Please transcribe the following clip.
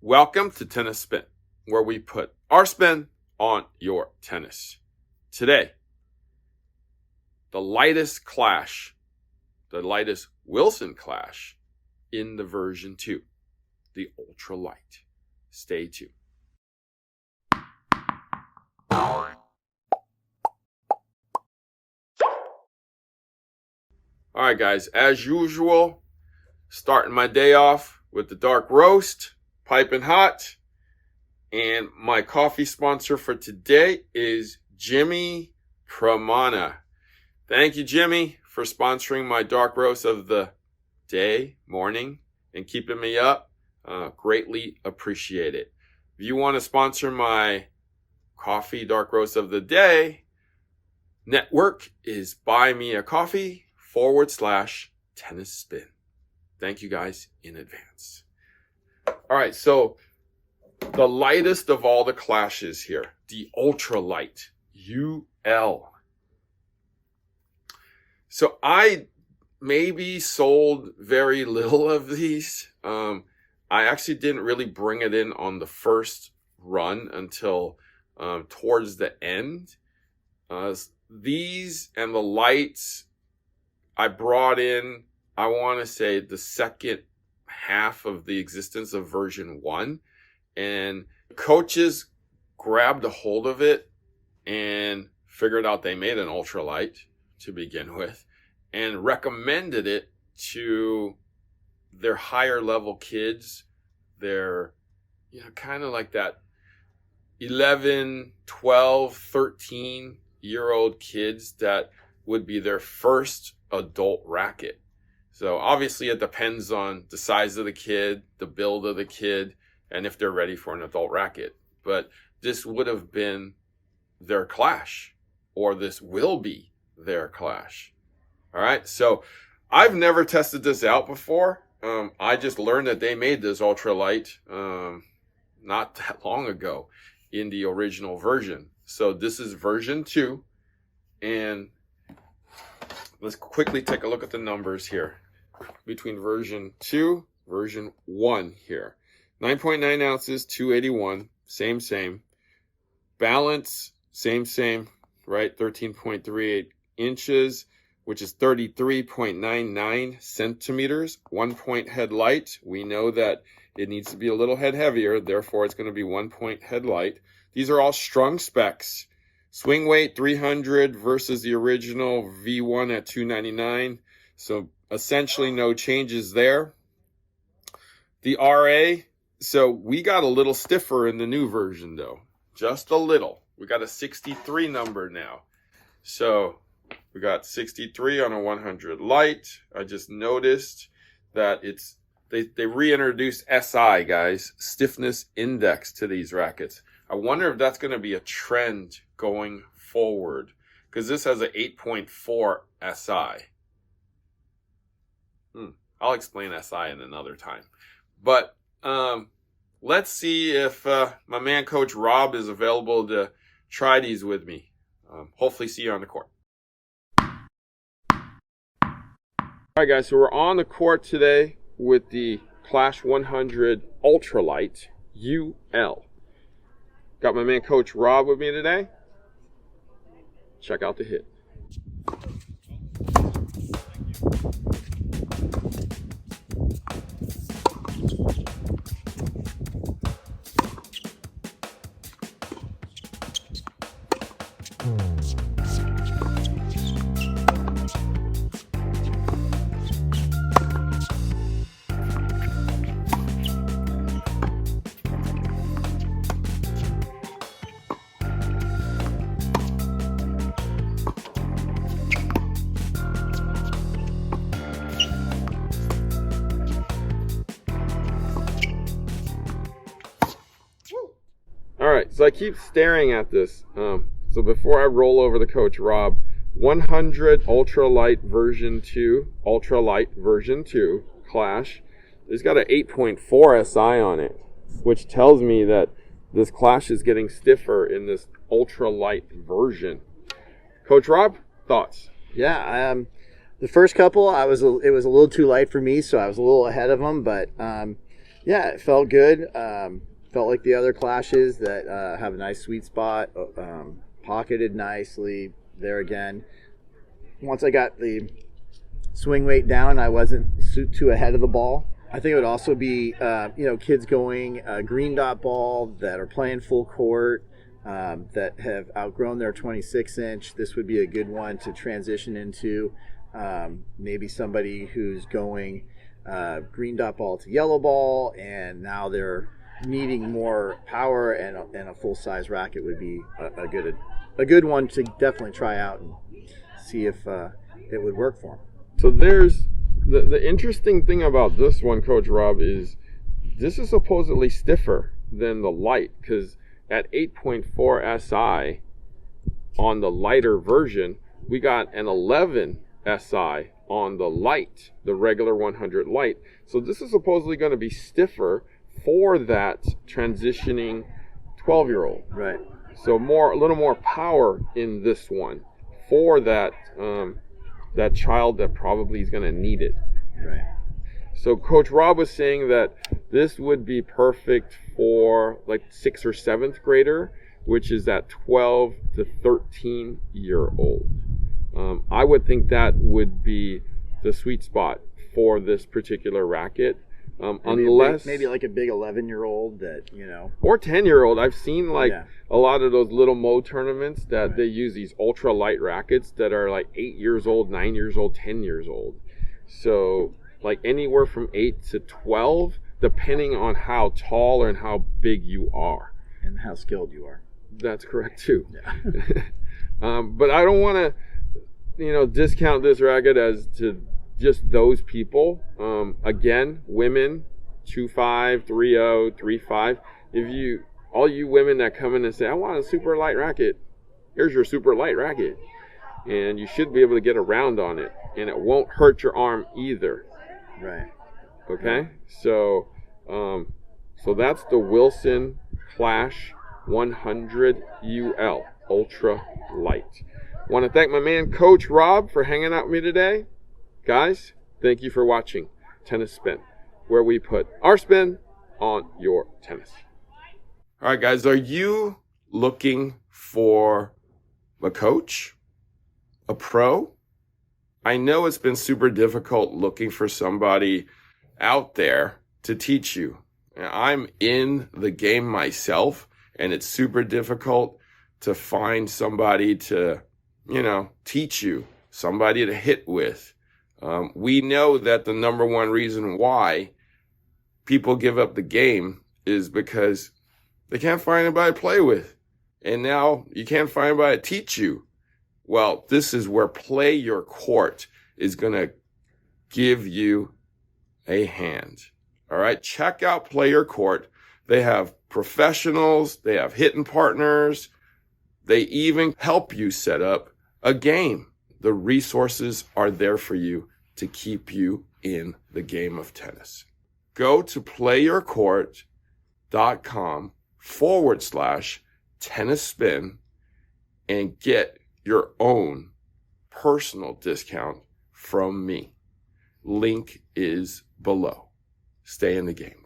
Welcome to Tennis Spin, where we put our spin on your tennis. Today, the lightest Wilson clash in the version 2, the ultra light. Stay tuned. All right, guys, as usual, starting my day off with the dark roast, piping hot. And my coffee sponsor for today is Jimmy Pramana. Thank you, Jimmy, for sponsoring my dark roast of the morning, and keeping me up. Greatly appreciate it. If you want to sponsor my coffee dark roast of the day, network is buymeacoffee.com/tennis spin. Thank you guys in advance. All right, so the lightest of all the clashes here, the ultralight UL. So I maybe sold very little of these. I actually didn't really bring it in on the first run until towards the end. These and the lights I brought in, I want to say, the second half of the existence of version 1. And coaches grabbed a hold of it and figured out they made an ultralight to begin with and recommended it to their higher level kids. They're, kind of like that 11, 12, 13-year-old kids that would be their first adult racket. So obviously it depends on the size of the kid, the build of the kid, and if they're ready for an adult racket. But this would have been their clash, or this will be their clash. All right, so I've never tested this out before. I just learned that they made this ultralight not that long ago in the original version. So this is version 2, and let's quickly take a look at the numbers here between version 2, version 1 here. 9.9 ounces, 281, same. Balance, same, right? 13.38 inches, which is 33.99 centimeters. 1-point headlight. We know that it needs to be a little head heavier, therefore it's going to be 1-point headlight. These are all strung specs. Swing weight 300 versus the original V1 at 299. So essentially no changes there. The RA, so we got a little stiffer in the new version though. Just a little. We got a 63 number now. So we got 63 on a 100 light. I just noticed that they reintroduced SI, guys, stiffness index, to these rackets. I wonder if that's going to be a trend going forward, because this has an 8.4 SI. I'll explain SI in another time. But let's see if my man Coach Rob is available to try these with me. Hopefully see you on the court. All right, guys, so we're on the court today with the Clash 100 Ultralight UL. Got my man Coach Rob with me today. Check out the hit. All right, so I keep staring at this. So before I roll over to Coach Rob, 100 Ultralight version 2, Clash. It's got an 8.4 SI on it, which tells me that this Clash is getting stiffer in this ultralight version. Coach Rob, thoughts? Yeah, the first couple, it was a little too light for me, so I was a little ahead of them. But Yeah, it felt good. Felt like the other clashes that have a nice sweet spot, pocketed nicely there again. Once I got the swing weight down, I wasn't too ahead of the ball. I think it would also be, kids going green dot ball that are playing full court, that have outgrown their 26-inch. This would be a good one to transition into. Maybe somebody who's going green dot ball to yellow ball, and now they're needing more power, and a full size racket would be a good one to definitely try out and see if it would work for them. So there's the interesting thing about this one, Coach Rob, is this is supposedly stiffer than the light, because at 8.4 SI on the lighter version, we got an 11 SI on the light, the regular 100 light. So this is supposedly going to be stiffer for that transitioning 12-year-old. Right. So a little more power in this one for that that child that probably is going to need it. Right. So Coach Rob was saying that this would be perfect for like 6th or 7th grader, which is that 12 to 13-year-old. I would think that would be the sweet spot for this particular racket. Unless maybe like a big 11-year-old that, or 10-year-old. I've seen a lot of those little Mo tournaments that they use these ultra light rackets that are like 8 years old, 9 years old, 10 years old. So like anywhere from 8 to 12, depending on how tall and how big you are. And how skilled you are. That's correct too. Yeah. But I don't want to, discount this racket as to just those people. Again, women, 2.5, 3.0, 3.5. All you women that come in and say, I want a super light racket, here's your super light racket. And you should be able to get around on it. And it won't hurt your arm either. Right. Okay? So that's the Wilson Clash 100 UL Ultra Light. Want to thank my man, Coach Rob, for hanging out with me today. Guys, thank you for watching Tennis Spin, where we put our spin on your tennis. All right, guys, are you looking for a coach, a pro? I know it's been super difficult looking for somebody out there to teach you. I'm in the game myself, and it's super difficult to find somebody to, teach you, somebody to hit with. We know that the number one reason why people give up the game is because they can't find anybody to play with. And now you can't find anybody to teach you. Well, this is where Play Your Court is going to give you a hand. All right, check out Play Your Court. They have professionals, they have hitting partners, they even help you set up a game. The resources are there for you to keep you in the game of tennis. Go to playyourcourt.com/tennis spin and get your own personal discount from me. Link is below. Stay in the game.